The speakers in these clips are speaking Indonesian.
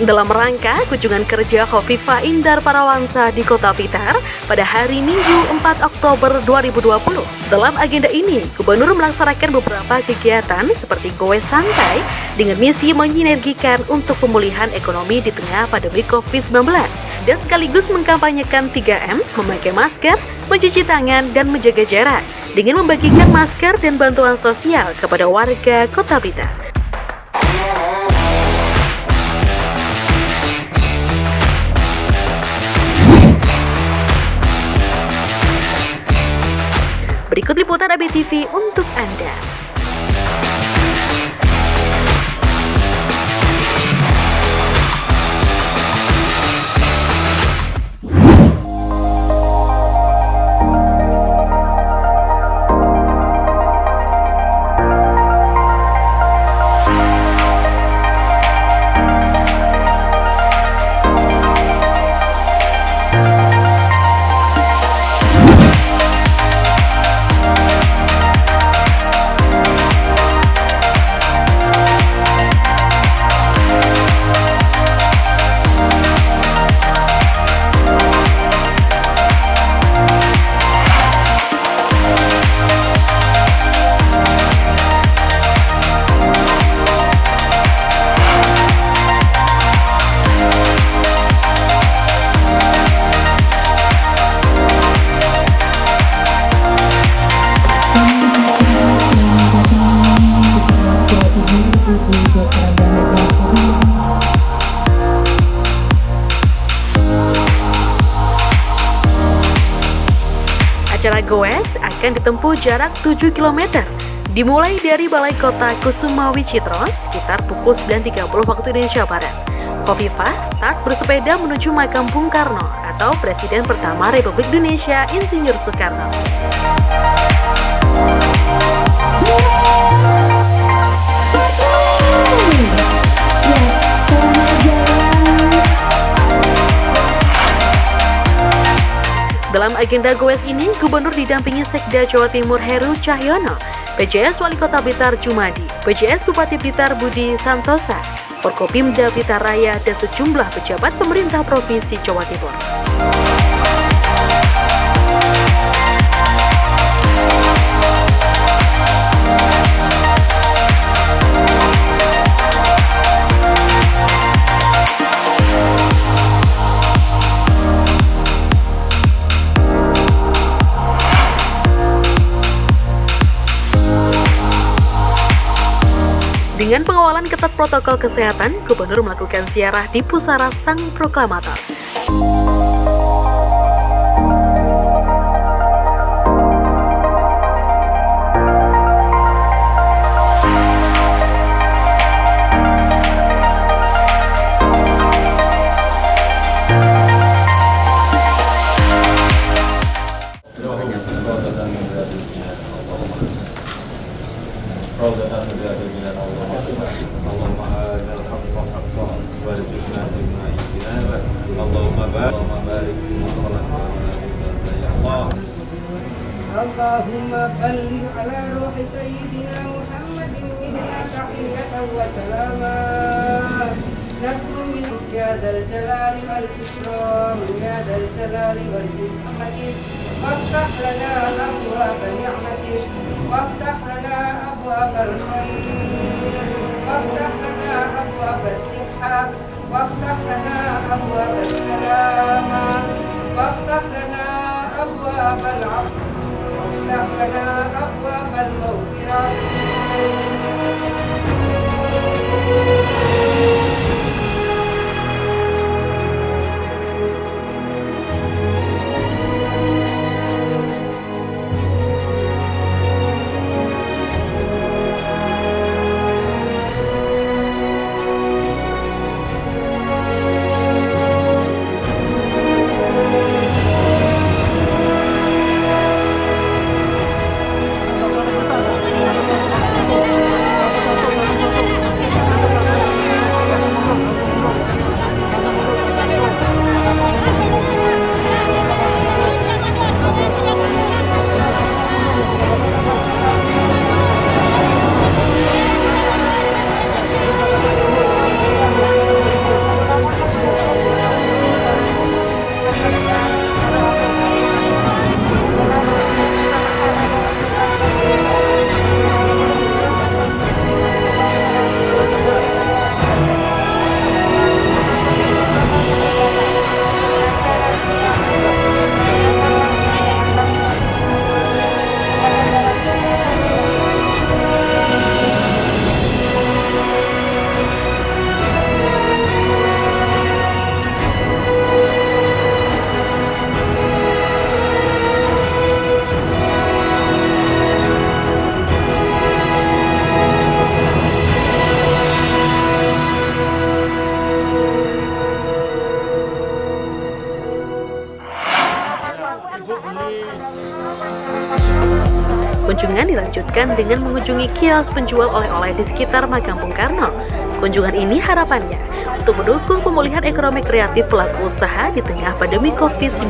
Dalam rangka kunjungan kerja Khofifah Indar Parawansa di Kota Blitar pada hari Minggu 4 Oktober 2020. Dalam agenda ini, Gubernur melaksanakan beberapa kegiatan seperti goes santai dengan misi menyinergikan untuk pemulihan ekonomi di tengah pandemi COVID-19 dan sekaligus mengkampanyekan 3M, memakai masker, mencuci tangan, dan menjaga jarak dengan membagikan masker dan bantuan sosial kepada warga Kota Blitar. Berikut liputan ABTV untuk Anda. Acara goes akan ditempuh jarak 7 km, dimulai dari Balai Kota Kusuma Wicitro sekitar pukul 9.30 waktu Indonesia Barat. Khofifah start bersepeda menuju makam Bung Karno atau Presiden pertama Republik Indonesia Insinyur Soekarno. Dalam agenda goes ini, Gubernur didampingi Sekda Jawa Timur Heru Cahyono, PJS Wali Kota Blitar Jumadi, PJS Bupati Blitar Budi Santosa, Forkopimda Blitar Raya, dan sejumlah pejabat pemerintah Provinsi Jawa Timur. Dengan pengawalan ketat protokol kesehatan, Gubernur melakukan ziarah di pusara Sang Proklamator. اللهم بلغ على روح سيدنا محمد منا تحية وسلاما نصر منك يا ذا الجلال والإكرام يا ذا الجلال والإكرام وافتح لنا أبواب نعمتك وافتح لنا أبواب الخير وافتح لنا أبواب الصحة وافتح لنا أبواب السلامة وافتح لنا أبواب العفو وافتح لنا أبواب المغفرة. Kunjungan dilanjutkan dengan mengunjungi kios penjual oleh-oleh di sekitar makam Bung Karno. Kunjungan ini harapannya untuk mendukung pemulihan ekonomi kreatif pelaku usaha di tengah pandemi COVID-19.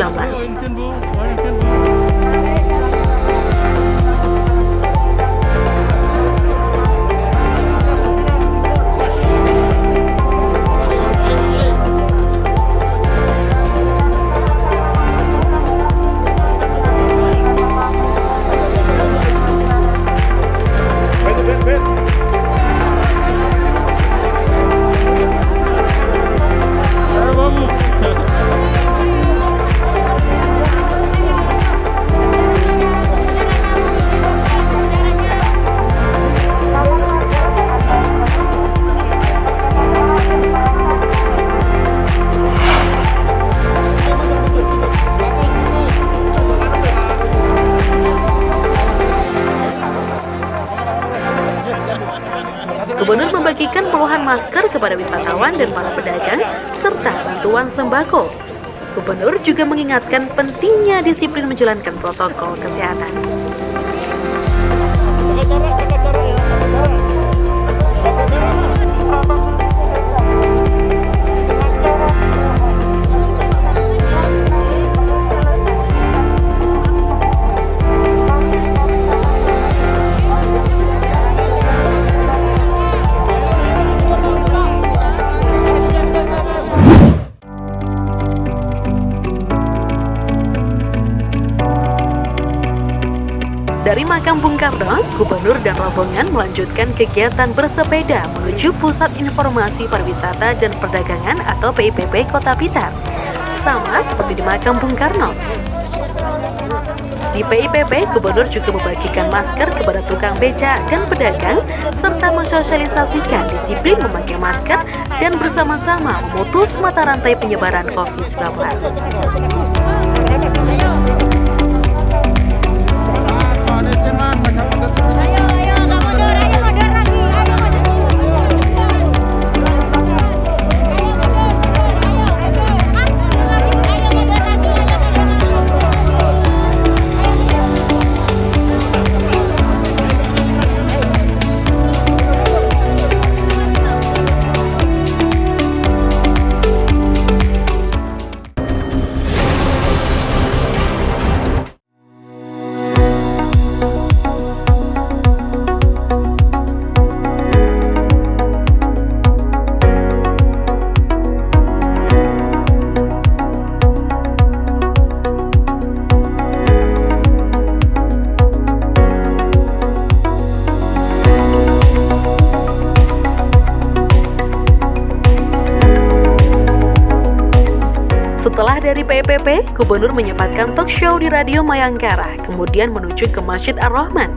Gubernur membagikan puluhan masker kepada wisatawan dan para pedagang, serta bantuan sembako. Gubernur juga mengingatkan pentingnya disiplin menjalankan protokol kesehatan. Dari makam Bung Karno, Gubernur dan rombongan melanjutkan kegiatan bersepeda menuju Pusat Informasi Pariwisata dan Perdagangan atau PIPP Kota Blitar. Sama seperti di makam Bung Karno. Di PIPP, Gubernur juga membagikan masker kepada tukang beca dan pedagang, serta mensosialisasikan disiplin memakai masker dan bersama-sama memutus mata rantai penyebaran COVID-19. Setelah dari PIPP, Gubernur menyempatkan talk show di Radio Mayangkara, kemudian menuju ke Masjid Ar-Rahman.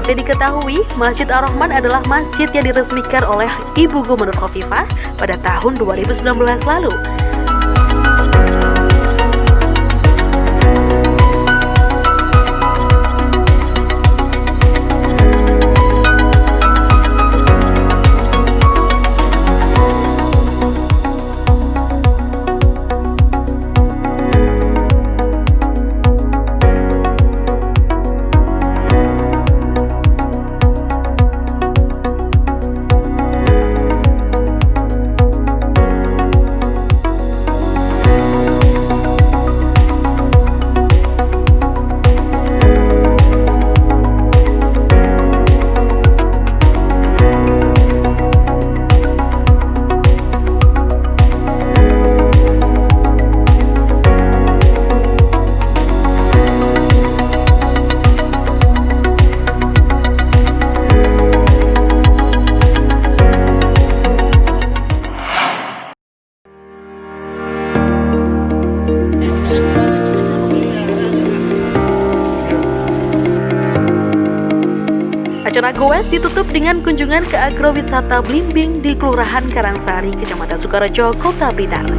Seperti diketahui, Masjid Ar-Rahman adalah masjid yang diresmikan oleh Ibu Gubernur Khofifah pada tahun 2019 lalu. West ditutup dengan kunjungan ke agrowisata Blimbing di Kelurahan Karangsari, Kecamatan Sukorejo, Kota Blitar.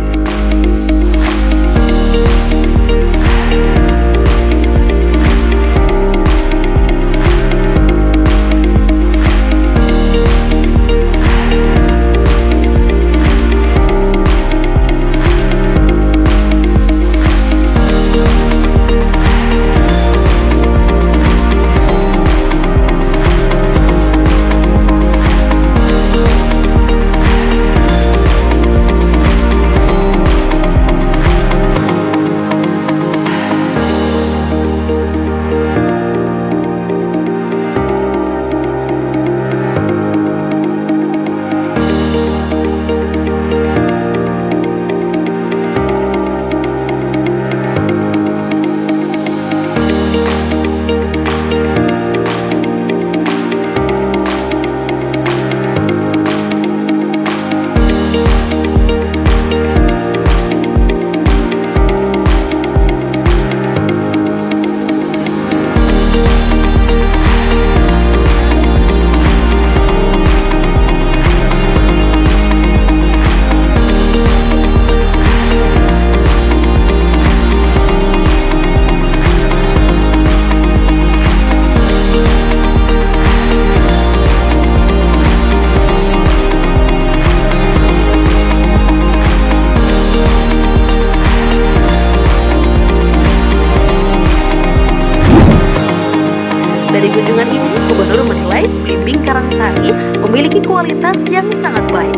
Dari kunjungan ini, Gubernur menilai Blimbing Karangsari memiliki kualitas yang sangat baik.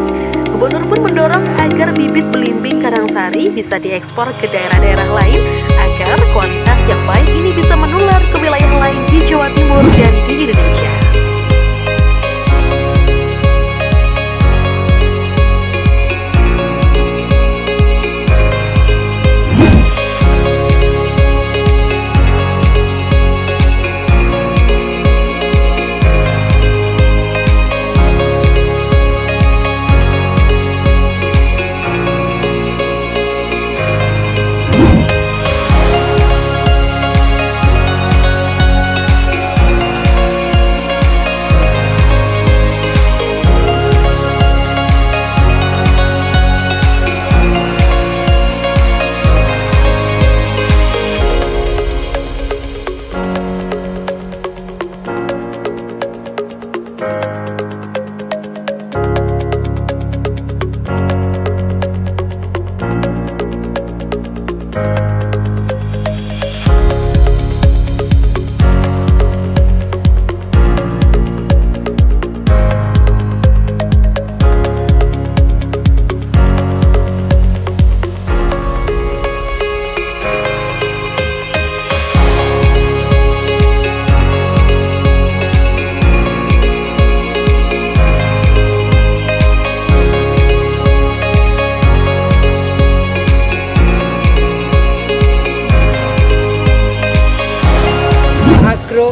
Gubernur pun mendorong agar bibit belimbing Karangsari bisa diekspor ke daerah-daerah lain agar kualitas yang baik ini bisa menular ke wilayah lain di Jawa Timur dan di Indonesia.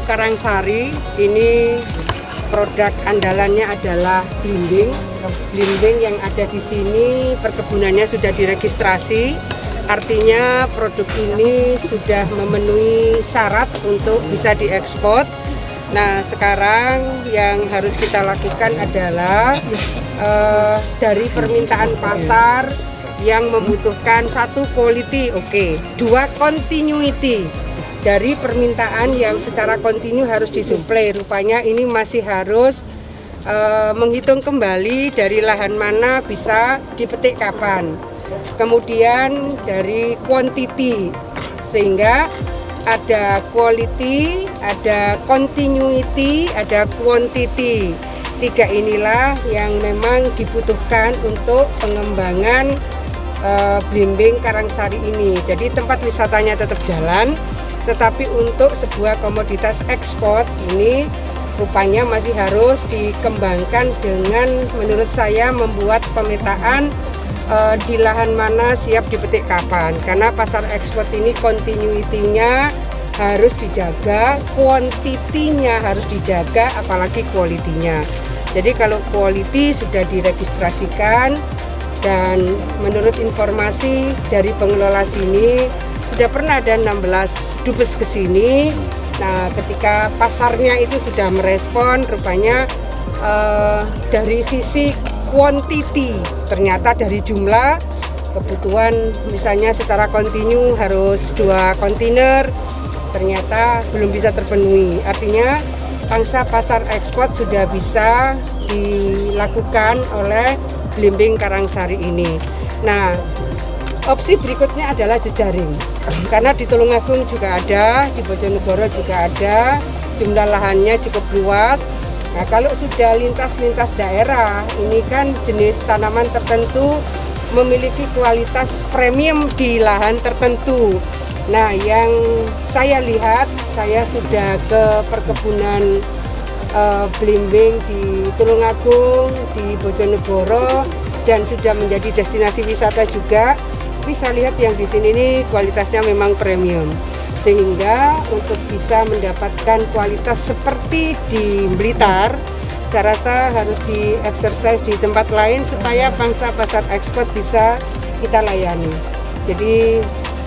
Karangsari ini produk andalannya adalah blimbing. Blimbing yang ada di sini perkebunannya sudah diregistrasi, artinya produk ini sudah memenuhi syarat untuk bisa diekspor. Nah, sekarang yang harus kita lakukan adalah dari permintaan pasar yang membutuhkan satu quality, dua continuity. Dari permintaan yang secara kontinu harus disuplai, rupanya ini masih harus menghitung kembali dari lahan mana bisa dipetik kapan. Kemudian dari quantity, sehingga ada quality, ada continuity, ada quantity. Tiga inilah yang memang dibutuhkan untuk pengembangan Blimbing Karangsari ini. Jadi tempat wisatanya tetap jalan, tetapi untuk sebuah komoditas ekspor ini rupanya masih harus dikembangkan dengan menurut saya membuat pemetaan di lahan mana siap dipetik kapan, karena pasar ekspor ini continuity-nya harus dijaga, kuantitinya harus dijaga, apalagi kualitinya. Jadi kalau quality sudah diregistrasikan, dan menurut informasi dari pengelola sini sudah pernah ada 16 dubes ke sini, Nah, ketika pasarnya itu sudah merespon, rupanya dari sisi quantity, ternyata dari jumlah kebutuhan misalnya secara kontinu harus 2 kontainer, ternyata belum bisa terpenuhi. Artinya pangsa pasar ekspor sudah bisa dilakukan oleh Blimbing Karangsari ini. Nah, opsi berikutnya adalah jejaring, karena di Tulungagung juga ada, di Bojonegoro juga ada, jumlah lahannya cukup luas. Nah, kalau sudah lintas-lintas daerah, ini kan jenis tanaman tertentu memiliki kualitas premium di lahan tertentu. Nah, yang saya lihat, saya sudah ke perkebunan Blimbing di Tulungagung, di Bojonegoro, dan sudah menjadi destinasi wisata juga. Bisa lihat yang di sini ini kualitasnya memang premium, sehingga untuk bisa mendapatkan kualitas seperti di Blitar, saya rasa harus di-exercise di tempat lain supaya pangsa pasar ekspor bisa kita layani. Jadi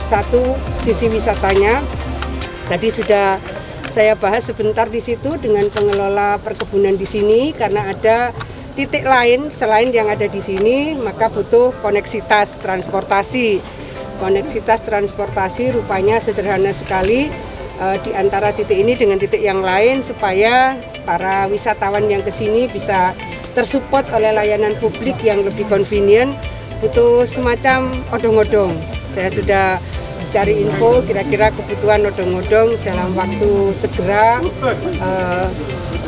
satu sisi wisatanya tadi sudah saya bahas sebentar di situ dengan pengelola perkebunan di sini, karena ada titik lain selain yang ada di sini, maka butuh koneksitas transportasi. Koneksitas transportasi rupanya sederhana sekali di antara titik ini dengan titik yang lain, supaya para wisatawan yang ke sini bisa tersupport oleh layanan publik yang lebih convenient. Butuh semacam odong-odong. Saya sudah cari info kira-kira kebutuhan odong-odong dalam waktu segera,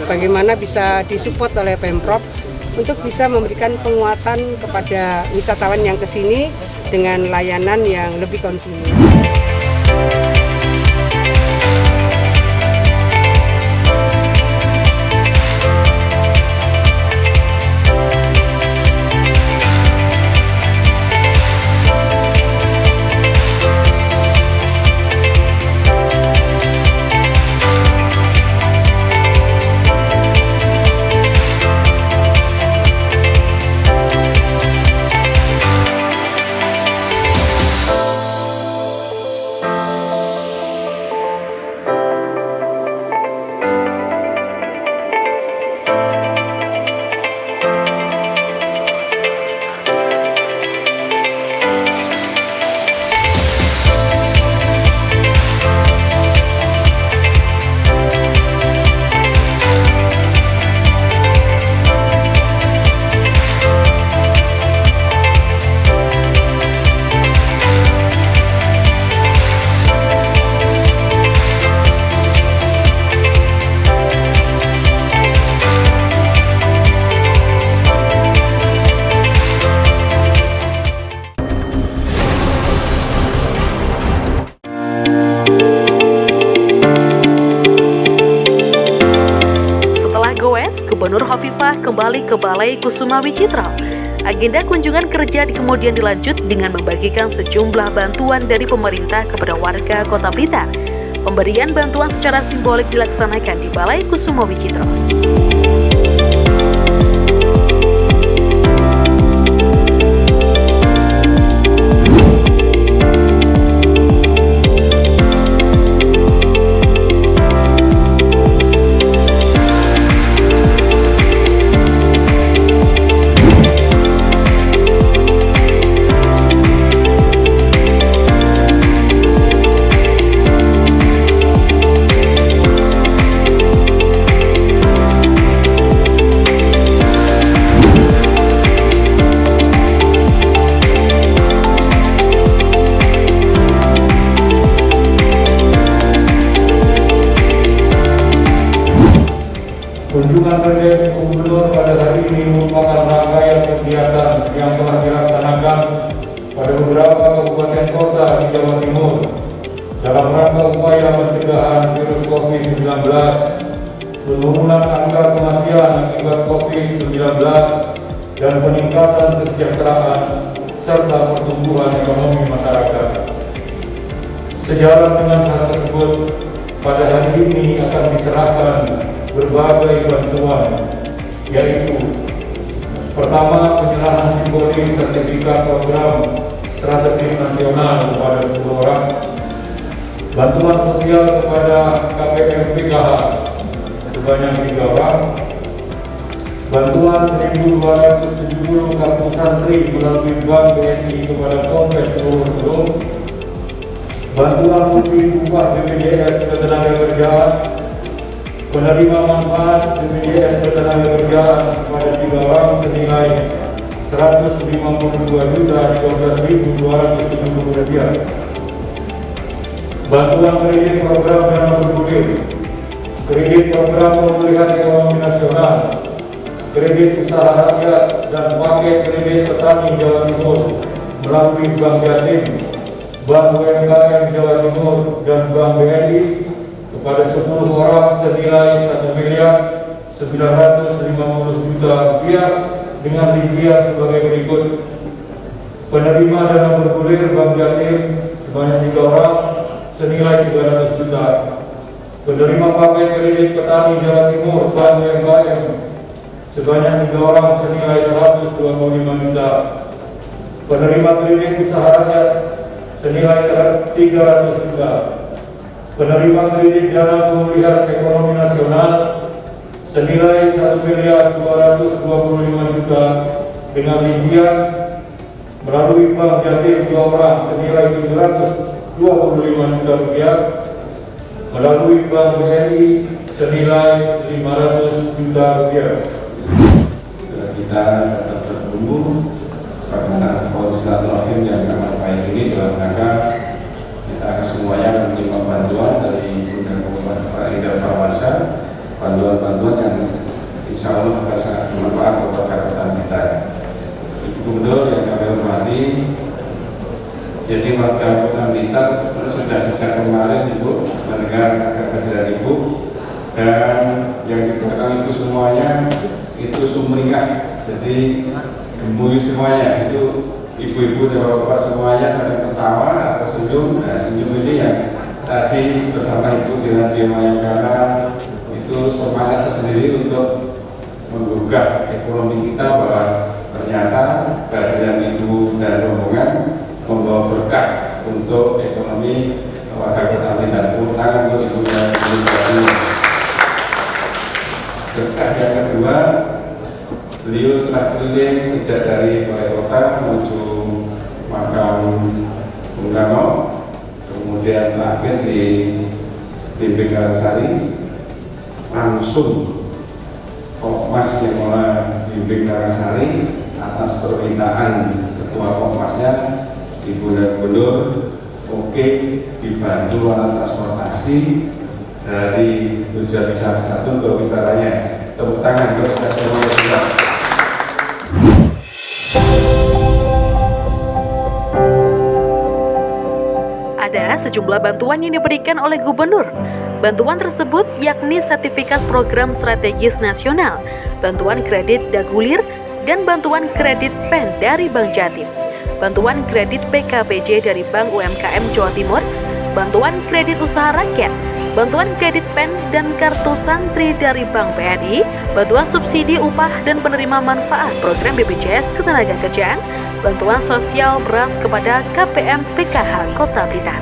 bagaimana bisa disupport oleh Pemprov untuk bisa memberikan penguatan kepada wisatawan yang ke sini dengan layanan yang lebih convenient. Gubernur Hovifah kembali ke Balai Kusuma Wicitra. Agenda kunjungan kerja kemudian dilanjut dengan membagikan sejumlah bantuan dari pemerintah kepada warga Kota Blitar. Pemberian bantuan secara simbolik dilaksanakan di Balai Kusuma Wicitra. Kunjungan kerja Gubernur pada hari ini merupakan rangkaian kegiatan yang telah dilaksanakan pada beberapa kabupaten kota di Jawa Timur dalam rangka upaya pencegahan virus COVID-19, penurunan angka kematian akibat COVID-19, dan peningkatan kesejahteraan serta pertumbuhan ekonomi masyarakat. Sejalan dengan hal tersebut, pada hari ini akan diserahkan berbagai bantuan, yaitu pertama, penyerahan simbolis sertifikat program strategis nasional kepada 10 orang. Bantuan sosial kepada KPM PKH sebanyak 3 orang. Bantuan 1.270 kartu santri melalui Bank BNI kepada Polres Purwokerto. Bantuan subsidi upah BPJS Ketenagakerjaan. Penerima manfaat BPJS Ketenagakerjaan kepada 3 orang senilai Rp152.012.270. Bantuan kredit program dana bergulir, kredit program pemulihan ekonomi nasional, kredit usaha rakyat dan paket kredit petani Jawa Timur melalui Bank Jatim, Bank UMKM Jawa Timur dan Bank BNI kepada 10 orang senilai Rp1.950.000.000 dengan rincian sebagai berikut. Penerima dana bergulir Bank Jatim sebanyak 3 orang senilai 300 juta. Penerima paket kredit petani Jawa Timur Bank UMKM sebanyak 3 orang senilai 125 juta. Penerima kredit usaha rakyat senilai 300 juta. Penerima kredit dana pemulihan ekonomi nasional senilai Rp1.225.000.000 dengan rincian melalui Bank Jatim 2 orang senilai Rp725 juta, melalui Bank BNI senilai Rp500 juta. Kita tetap bertumbuh karena silaturahim yang amat baik ini dalam rangka kita akan semuanya menerima bantuan dari Kabupaten Indar Parawansa, bantuan-bantuan yang insya Allah akan sangat bermanfaat untuk kabupaten kita. Ibu Gubernur yang kami hormati, jadi warga Kota Blitar sudah sejak kemarin Ibu mendengar kata dari Ibu, dan yang di belakang itu semuanya itu sumringah, jadi gemuruh semuanya, itu ibu-ibu dan bapak semuanya saling tertawa atau senyum. Nah, senyum ini yang tadi bersama Ibu di Radio Mayangkara itu semangat tersendiri untuk menggugah ekonomi kita, bahwa ternyata kehadiran Ibu dan rombongan membawa berkah untuk ekonomi warga Kota Blitar. Tepuk tangan untuk Ibu dan Ibu. Berkah yang kedua, beliau setelah keliling sejak dari Balai Kota menuju makam Bung Karno, kemudian terakhir di Bimbing Karangsari, langsung Kopmas yang mulai Bimbing Karangsari atas permintaan Ketua Kopmasnya Ibu dan Gubernur, oke dibantu alat transportasi dari tujuan wisata satu ke wisata lainnya. Tepuk tangan untuk kita semua. Ada sejumlah bantuan yang diberikan oleh Gubernur. Bantuan tersebut yakni sertifikat program strategis nasional, bantuan kredit dagulir, dan bantuan kredit PEN dari Bank Jatim, bantuan kredit PKBJ dari Bank UMKM Jawa Timur, bantuan kredit usaha rakyat, bantuan kredit PEN dan kartu santri dari Bank BNI, bantuan subsidi upah dan penerima manfaat program BPJS Ketenagakerjaan, bantuan sosial beras kepada KPM PKH Kota Blitar.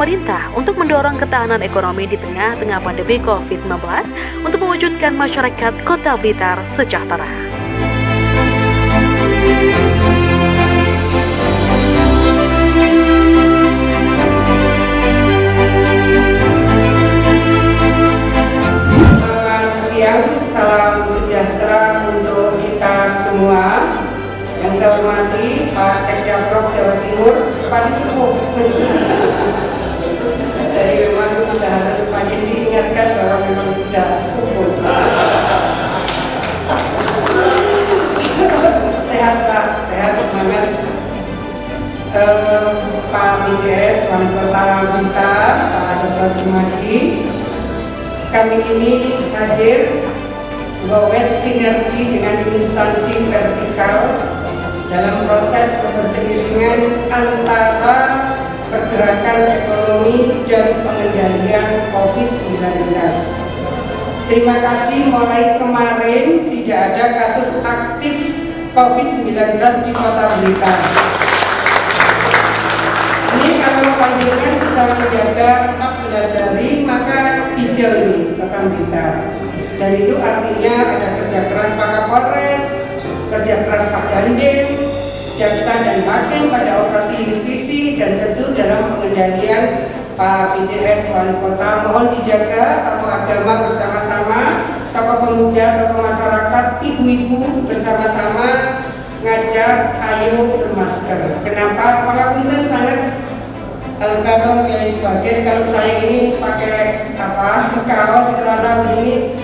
pemerintah untuk mendorong ketahanan ekonomi di tengah-tengah pandemi COVID-19 untuk mewujudkan masyarakat Kota Blitar sejahtera. Selamat siang, salam sejahtera untuk kita semua. Yang saya hormati Pak Sekda Prov Jawa Timur, Bupati Sepuh. Jadi memang sudah harus semakin diingatkan bahwa memang sudah sepuh. Sehat Pak, sehat, semangat. Pak BJS, Wali Kota Blitar, Pak Dr. Jumadi, kami ini hadir gowes sinergi dengan instansi vertikal dalam proses keberseiringan antara pergerakan ekonomi dan pengendalian COVID-19. Terima kasih, mulai kemarin tidak ada kasus aktif COVID-19 di Kota Blitar. Ini kalau panjenengan bisa menjaga 14 hari, maka hijau ini Kota Blitar. Dan itu artinya ada kerja keras Pak Kapolres, kerja keras Pak Dandim, jaksa dan hakim pada operasi justisi, dan tentu dalam pengendalian Pak BJS Wali Kota. Mohon dijaga tokoh agama bersama-sama, tokoh pemuda, tokoh masyarakat, ibu-ibu bersama-sama ngajak ayo bermasker. Kenapa? Pangapunten sangat kalau kayak sebagian, kalau saya ini pakai kaos celana begini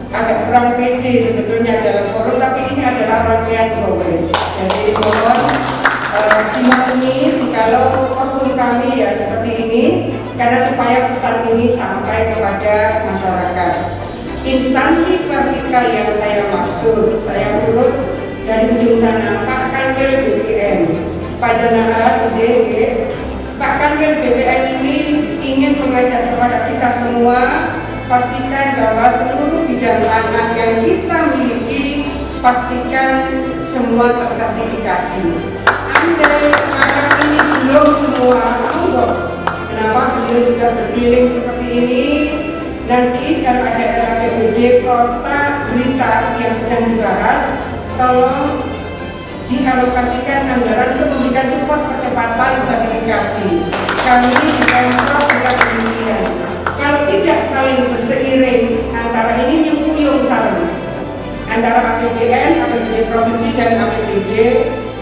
agak kurang pede sebetulnya dalam forum, tapi ini adalah rangkaian gowes. Jadi mohon dimaklumi jikalau kostum kami ya seperti ini, karena supaya pesan ini sampai kepada masyarakat. Instansi vertikal yang saya maksud, saya urut dari ujung sana, Pak Kanwil BPN, Pak Janaha di Pak Kanwil BPN ini ingin mengajak kepada kita semua, pastikan bahwa seluruh bidang tanah yang kita miliki, pastikan semua tersertifikasi. Andai sekarang ini belum semua, kenapa beliau juga berkeliling seperti ini? Nanti kalau ada RAPBD Kota Blitar yang sedang dibahas, tolong dialokasikan anggaran untuk memberikan support percepatan sertifikasi. Kami di Pemprov juga demikian. Kalau tidak saling berseiring antara ini nyempuyung saling antara APBN, APBD provinsi dan APBD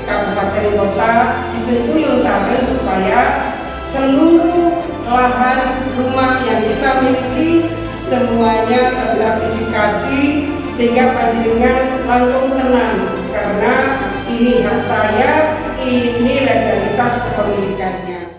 kabupaten kota disempuyung saling supaya seluruh lahan rumah yang kita miliki semuanya tersertifikasi, sehingga panjenengan langsung tenang karena ini hak saya, ini legalitas kepemilikannya.